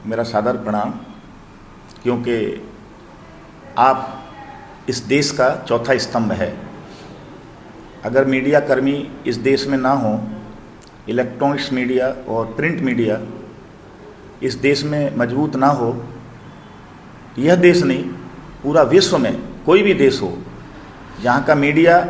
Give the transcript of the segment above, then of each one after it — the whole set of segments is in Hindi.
मेरा सादर प्रणाम, क्योंकि आप इस देश का चौथा स्तंभ है। अगर मीडिया कर्मी इस देश में ना हो, इलेक्ट्रॉनिक्स मीडिया और प्रिंट मीडिया इस देश में मजबूत ना हो, यह देश नहीं पूरा विश्व में कोई भी देश हो, जहाँ का मीडिया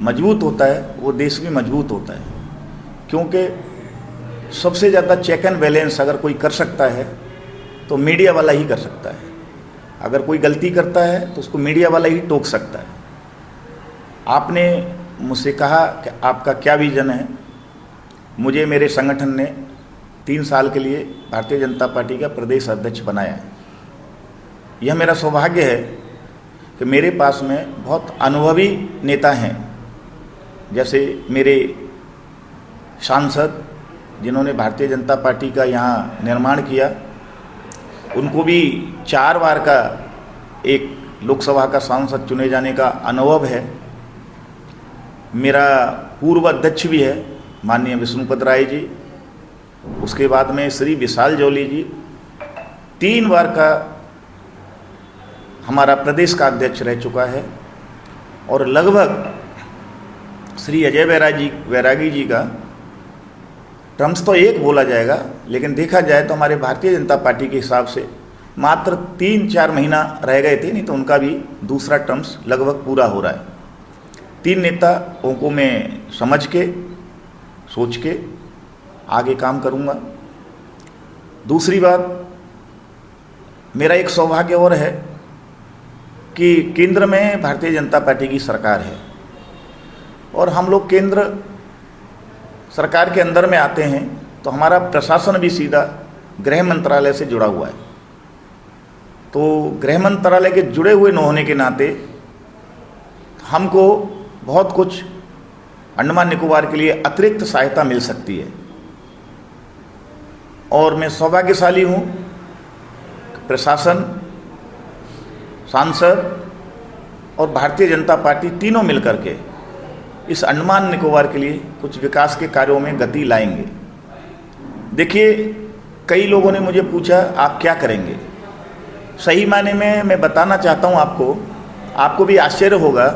मजबूत होता है वो देश भी मजबूत होता है। क्योंकि सबसे ज़्यादा चेक एंड बैलेंस अगर कोई कर सकता है तो मीडिया वाला ही कर सकता है। अगर कोई गलती करता है तो उसको मीडिया वाला ही टोक सकता है। आपने मुझसे कहा कि आपका क्या विज़न है। मुझे मेरे संगठन ने 3 साल के लिए भारतीय जनता पार्टी का प्रदेश अध्यक्ष बनाया है। यह मेरा सौभाग्य है कि मेरे पास में बहुत अनुभवी नेता हैं, जैसे मेरे सांसद जिन्होंने भारतीय जनता पार्टी का यहाँ निर्माण किया, उनको भी 4 बार का एक लोकसभा का सांसद चुने जाने का अनुभव है। मेरा पूर्व अध्यक्ष भी है माननीय विष्णुपद राय जी, उसके बाद में श्री विशाल जौली जी 3 बार का हमारा प्रदेश का अध्यक्ष रह चुका है, और लगभग श्री अजय वैरागी जी का टर्म्स तो एक बोला जाएगा, लेकिन देखा जाए तो हमारे भारतीय जनता पार्टी के हिसाब से मात्र 3-4 महीना रह गए थे, नहीं तो उनका भी दूसरा टर्म्स लगभग पूरा हो रहा है। 3 नेताओं को मैं समझ के सोच के आगे काम करूँगा। दूसरी बात, मेरा एक सौभाग्य और है कि केंद्र में भारतीय जनता पार्टी की सरकार है, और हम लोग केंद्र सरकार के अंदर में आते हैं तो हमारा प्रशासन भी सीधा गृह मंत्रालय से जुड़ा हुआ है। तो गृह मंत्रालय के जुड़े हुए न होने के नाते हमको बहुत कुछ अंडमान निकोबार के लिए अतिरिक्त सहायता मिल सकती है, और मैं सौभाग्यशाली हूँ। प्रशासन, सांसद और भारतीय जनता पार्टी तीनों मिलकर के इस अंडमान निकोबार के लिए कुछ विकास के कार्यों में गति लाएंगे। देखिए, कई लोगों ने मुझे पूछा आप क्या करेंगे। सही मायने में मैं बताना चाहता हूँ आपको भी आश्चर्य होगा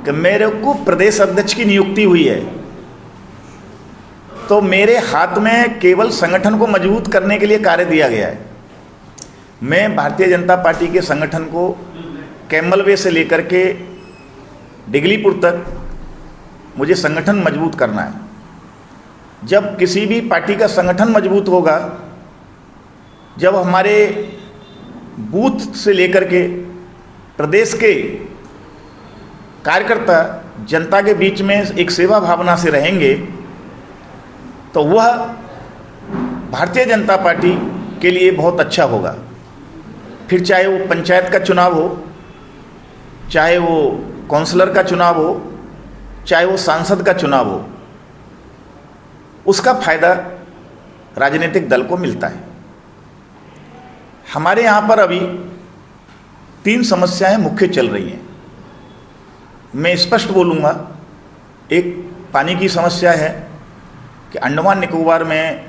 कि मेरे को प्रदेश अध्यक्ष की नियुक्ति हुई है, तो मेरे हाथ में केवल संगठन को मजबूत करने के लिए कार्य दिया गया है। मैं भारतीय जनता पार्टी के संगठन को कैमल वे से लेकर के डिगलीपुर तक मुझे संगठन मजबूत करना है। जब किसी भी पार्टी का संगठन मजबूत होगा, जब हमारे बूथ से लेकर के प्रदेश के कार्यकर्ता जनता के बीच में एक सेवा भावना से रहेंगे, तो वह भारतीय जनता पार्टी के लिए बहुत अच्छा होगा। फिर चाहे वो पंचायत का चुनाव हो, चाहे वो काउंसलर का चुनाव हो, चाहे वो सांसद का चुनाव हो, उसका फायदा राजनीतिक दल को मिलता है। हमारे यहाँ पर अभी 3 समस्याएं मुख्य चल रही हैं। मैं स्पष्ट बोलूँगा। एक पानी की समस्या है कि अंडमान निकोबार में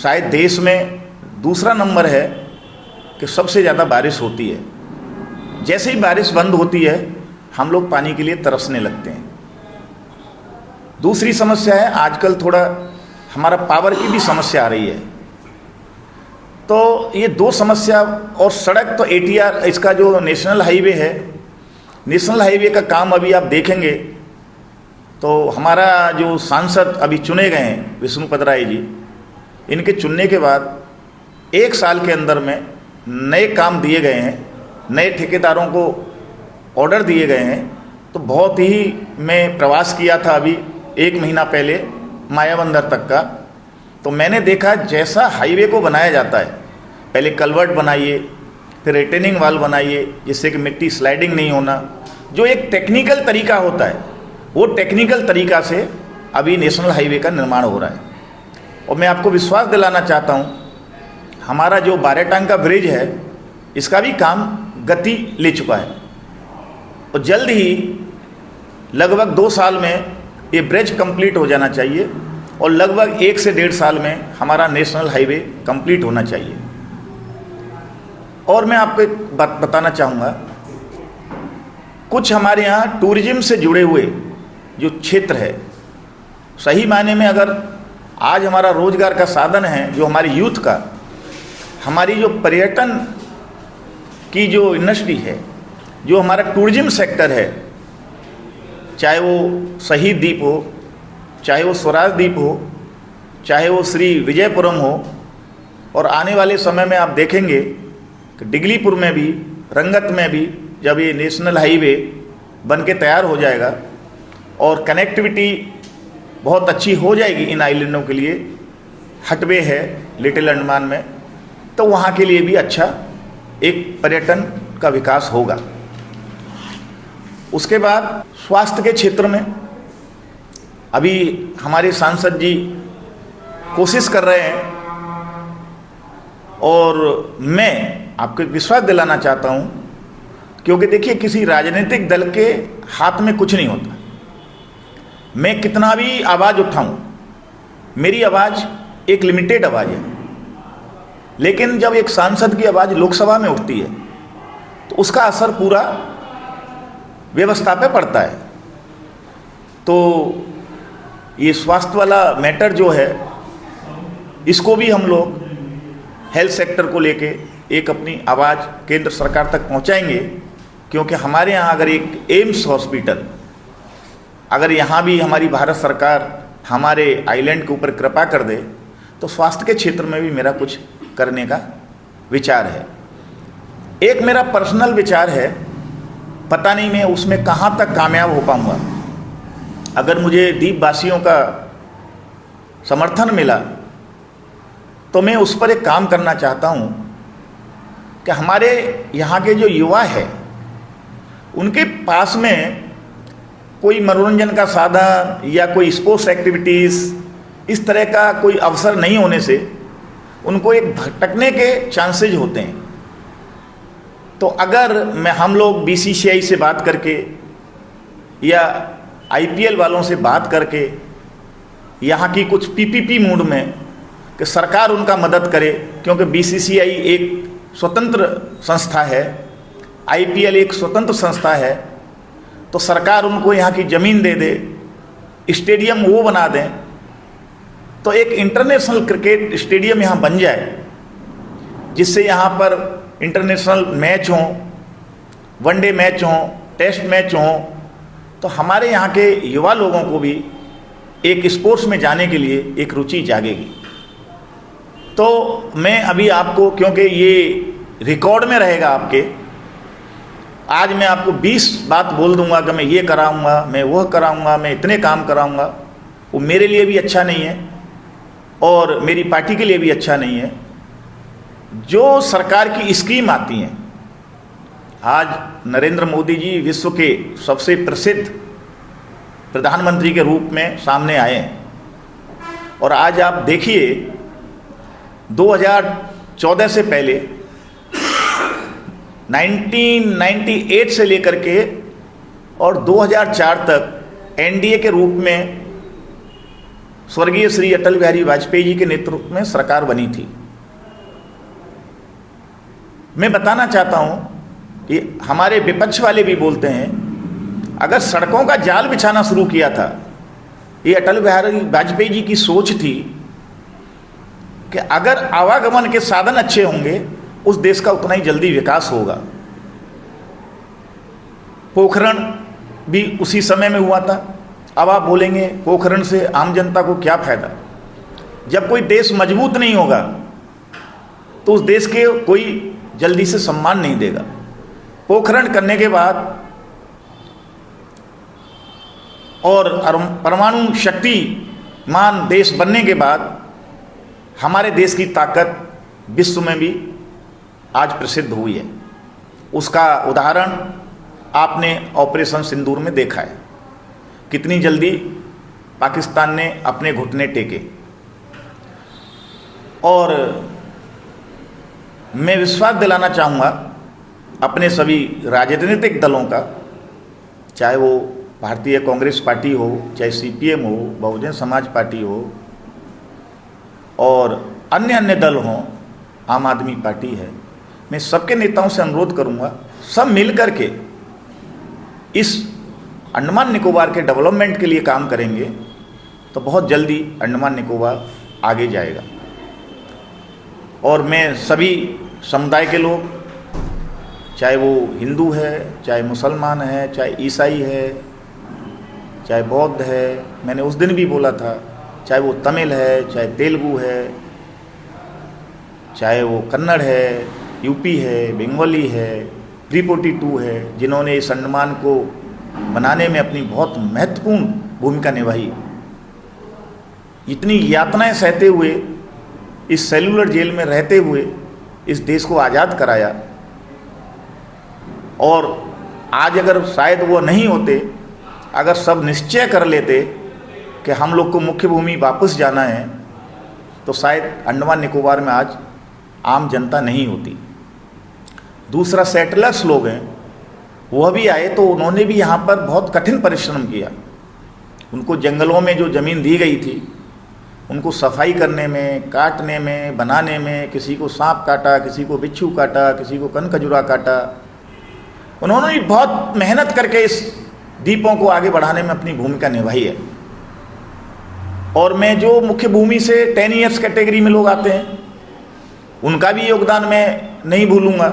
शायद देश में दूसरा नंबर है कि सबसे ज़्यादा बारिश होती है। जैसे ही बारिश बंद होती है हम लोग पानी के लिए तरसने लगते हैं। दूसरी समस्या है, आजकल थोड़ा हमारा पावर की भी समस्या आ रही है। तो ये 2 समस्या, और सड़क तो ATR इसका जो नेशनल हाईवे है, नेशनल हाईवे का काम अभी आप देखेंगे तो हमारा जो सांसद अभी चुने गए हैं विष्णुपद राय जी, इनके चुनने के बाद 1 साल के अंदर में नए काम दिए गए हैं, नए ठेकेदारों को ऑर्डर दिए गए हैं। तो बहुत ही, मैं प्रवास किया था अभी 1 महीना पहले मायाबंदर तक का, तो मैंने देखा जैसा हाईवे को बनाया जाता है, पहले कलवर्ट बनाइए, फिर रिटेनिंग वाल बनाइए जिससे कि मिट्टी स्लाइडिंग नहीं होना, जो एक टेक्निकल तरीका होता है, वो टेक्निकल तरीका से अभी नेशनल हाईवे का निर्माण हो रहा है। और मैं आपको विश्वास दिलाना चाहता हूँ, हमारा जो बारेटांग का ब्रिज है, इसका भी काम गति ले चुका है, और जल्द ही लगभग 2 साल में ये ब्रिज कंप्लीट हो जाना चाहिए। और लगभग 1 से 1.5 साल में हमारा नेशनल हाईवे कंप्लीट होना चाहिए। और मैं आपको एक बात बताना चाहूँगा, कुछ हमारे यहाँ टूरिज्म से जुड़े हुए जो क्षेत्र है, सही मायने में अगर आज हमारा रोजगार का साधन है जो हमारी यूथ का, हमारी जो पर्यटन की जो इंडस्ट्री है, जो हमारा टूरिज्म सेक्टर है, चाहे वो शहीद द्वीप हो, चाहे वो स्वराज द्वीप हो, चाहे वो श्री विजयपुरम हो, और आने वाले समय में आप देखेंगे कि डिगलीपुर में भी, रंगत में भी जब ये नेशनल हाईवे बन के तैयार हो जाएगा और कनेक्टिविटी बहुत अच्छी हो जाएगी इन आइलैंडों के लिए, हटवे है लिटिल अंडमान में, तो वहाँ के लिए भी अच्छा एक पर्यटन का विकास होगा। उसके बाद स्वास्थ्य के क्षेत्र में अभी हमारे सांसद जी कोशिश कर रहे हैं, और मैं आपको एक विश्वास दिलाना चाहता हूँ, क्योंकि देखिए किसी राजनीतिक दल के हाथ में कुछ नहीं होता। मैं कितना भी आवाज़ उठाऊं, मेरी आवाज़ एक लिमिटेड आवाज़ है, लेकिन जब एक सांसद की आवाज़ लोकसभा में उठती है तो उसका असर पूरा व्यवस्था पे पड़ता है। तो ये स्वास्थ्य वाला मैटर जो है, इसको भी हम लोग हेल्थ सेक्टर को लेके एक अपनी आवाज़ केंद्र सरकार तक पहुंचाएंगे, क्योंकि हमारे यहाँ अगर एक एम्स हॉस्पिटल, अगर यहाँ भी हमारी भारत सरकार हमारे आइलैंड के ऊपर कृपा कर दे, तो स्वास्थ्य के क्षेत्र में भी मेरा कुछ करने का विचार है। एक मेरा पर्सनल विचार है, पता नहीं मैं उसमें कहाँ तक कामयाब हो पाऊँगा। अगर मुझे द्वीपवासियों का समर्थन मिला तो मैं उस पर एक काम करना चाहता हूँ कि हमारे यहाँ के जो युवा है, उनके पास में कोई मनोरंजन का साधन या कोई स्पोर्ट्स एक्टिविटीज़ इस तरह का कोई अवसर नहीं होने से उनको एक भटकने के चांसेज होते हैं। तो अगर हम लोग बीसीसीआई से बात करके या आईपीएल वालों से बात करके यहाँ की कुछ पीपीपी मूड में कि सरकार उनका मदद करे, क्योंकि बीसीसीआई एक स्वतंत्र संस्था है, आईपीएल एक स्वतंत्र संस्था है, तो सरकार उनको यहाँ की ज़मीन दे दे, स्टेडियम वो बना दें, तो एक इंटरनेशनल क्रिकेट स्टेडियम यहाँ बन जाए, जिससे यहाँ पर इंटरनेशनल मैच हों, वनडे मैच हों, टेस्ट मैच हों, तो हमारे यहाँ के युवा लोगों को भी एक स्पोर्ट्स में जाने के लिए एक रुचि जागेगी। तो मैं अभी आपको, क्योंकि ये रिकॉर्ड में रहेगा आपके, आज मैं आपको 20 बात बोल दूंगा कि मैं ये कराऊंगा, मैं वह कराऊंगा, मैं इतने काम कराऊंगा, वो मेरे लिए भी अच्छा नहीं है और मेरी पार्टी के लिए भी अच्छा नहीं है। जो सरकार की स्कीम आती हैं, आज नरेंद्र मोदी जी विश्व के सबसे प्रसिद्ध प्रधानमंत्री के रूप में सामने आए हैं, और आज आप देखिए 2014 से पहले 1998 से लेकर के और 2004 तक एनडीए के रूप में स्वर्गीय श्री अटल बिहारी वाजपेयी जी के नेतृत्व में सरकार बनी थी। मैं बताना चाहता हूं कि हमारे विपक्ष वाले भी बोलते हैं, अगर सड़कों का जाल बिछाना शुरू किया था, ये अटल बिहारी वाजपेयी जी की सोच थी कि अगर आवागमन के साधन अच्छे होंगे उस देश का उतना ही जल्दी विकास होगा। पोखरण भी उसी समय में हुआ था। अब आप बोलेंगे पोखरण से आम जनता को क्या फायदा? जब कोई देश मजबूत नहीं होगा तो उस देश के कोई जल्दी से सम्मान नहीं देगा। पोखरण करने के बाद और परमाणु शक्तिमान देश बनने के बाद हमारे देश की ताकत विश्व में भी आज प्रसिद्ध हुई है। उसका उदाहरण आपने ऑपरेशन सिंदूर में देखा है, कितनी जल्दी पाकिस्तान ने अपने घुटने टेके। और मैं विश्वास दिलाना चाहूँगा अपने सभी राजनीतिक दलों का, चाहे वो भारतीय कांग्रेस पार्टी हो, चाहे सीपीएम हो, बहुजन समाज पार्टी हो, और अन्य अन्य दल हों, आम आदमी पार्टी है, मैं सबके नेताओं से अनुरोध करूंगा, सब मिल कर के इस अंडमान निकोबार के डेवलपमेंट के लिए काम करेंगे तो बहुत जल्दी अंडमान निकोबार आगे जाएगा। और मैं सभी समुदाय के लोग, चाहे वो हिंदू है, चाहे मुसलमान है, चाहे ईसाई है, चाहे बौद्ध है, मैंने उस दिन भी बोला था, चाहे वो तमिल है, चाहे तेलुगु है, चाहे वो कन्नड़ है, यूपी है, बंगाली है, 342 है, जिन्होंने इस अंडमान को बनाने में अपनी बहुत महत्वपूर्ण भूमिका निभाई। इतनी यातनाएं सहते हुए, इस सेलुलर जेल में रहते हुए इस देश को आज़ाद कराया। और आज अगर शायद वो नहीं होते, अगर सब निश्चय कर लेते कि हम लोग को मुख्य भूमि वापस जाना है, तो शायद अंडमान निकोबार में आज आम जनता नहीं होती। दूसरा, सेटलर्स लोग हैं, वह भी आए तो उन्होंने भी यहाँ पर बहुत कठिन परिश्रम किया। उनको जंगलों में जो ज़मीन दी गई थी, उनको सफाई करने में, काटने में, बनाने में, किसी को सांप काटा, किसी को बिच्छू काटा, किसी को कनखजूरा काटा। उन्होंने भी बहुत मेहनत करके इस द्वीपों को आगे बढ़ाने में अपनी भूमिका निभाई है। और मैं जो मुख्य भूमि से 10 ईयर्स कैटेगरी में लोग आते हैं, उनका भी योगदान मैं नहीं भूलूंगा,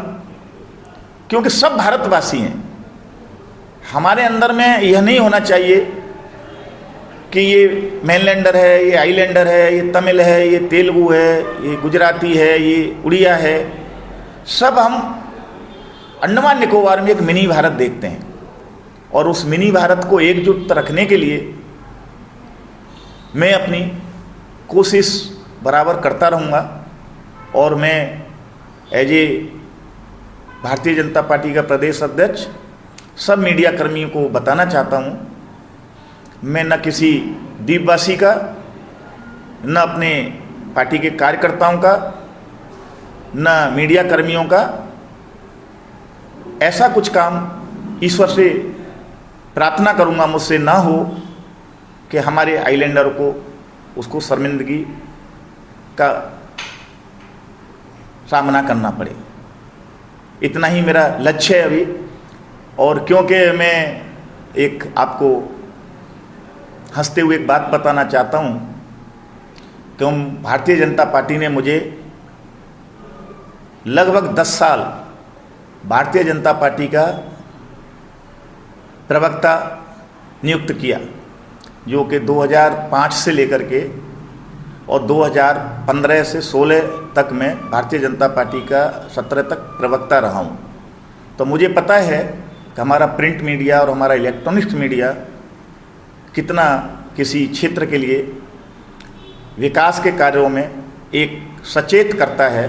क्योंकि सब भारतवासी हैं। हमारे अंदर में यह नहीं होना चाहिए कि ये मेनलैंडर है, ये आइलैंडर है, ये तमिल है, ये तेलुगु है, ये गुजराती है, ये उड़िया है। सब हम अंडमान निकोबार में एक मिनी भारत देखते हैं, और उस मिनी भारत को एकजुट रखने के लिए मैं अपनी कोशिश बराबर करता रहूँगा। और मैं as a Bharatiya Janata party का प्रदेश अध्यक्ष सब मीडिया कर्मियों को बताना चाहता हूँ, मैं न किसी द्वीपवासी का, न अपने पार्टी के कार्यकर्ताओं का, न मीडिया कर्मियों का ऐसा कुछ काम ईश्वर से प्रार्थना करूँगा मुझसे ना हो कि हमारे आइलैंडर को उसको शर्मिंदगी का सामना करना पड़े। इतना ही मेरा लक्ष्य है अभी। और क्योंकि मैं एक आपको हंसते हुए एक बात बताना चाहता हूँ कि भारतीय जनता पार्टी ने मुझे लगभग 10 साल भारतीय जनता पार्टी का प्रवक्ता नियुक्त किया, जो कि 2005 से लेकर के और 2015 से 16 तक मैं भारतीय जनता पार्टी का 17 तक प्रवक्ता रहा हूँ। तो मुझे पता है कि हमारा प्रिंट मीडिया और हमारा इलेक्ट्रॉनिक्स मीडिया कितना किसी क्षेत्र के लिए विकास के कार्यों में एक सचेत करता है।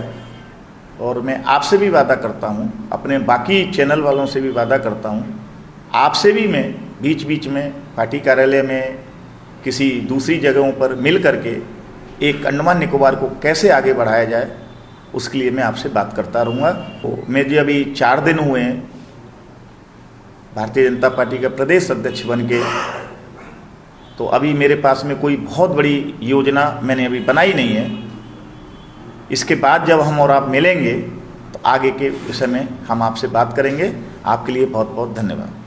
और मैं आपसे भी वादा करता हूँ, अपने बाकी चैनल वालों से भी वादा करता हूँ, आपसे भी मैं बीच बीच में पार्टी कार्यालय में किसी दूसरी जगहों पर मिल करके एक अंडमान निकोबार को कैसे आगे बढ़ाया जाए, उसके लिए मैं आपसे बात करता रहूँगा। तो मुझे अभी 4 दिन हुए हैं भारतीय जनता पार्टी का प्रदेश अध्यक्ष बन के, तो अभी मेरे पास में कोई बहुत बड़ी योजना मैंने अभी बनाई नहीं है। इसके बाद जब हम और आप मिलेंगे तो आगे के विषय में हम आपसे बात करेंगे। आपके लिए बहुत बहुत धन्यवाद।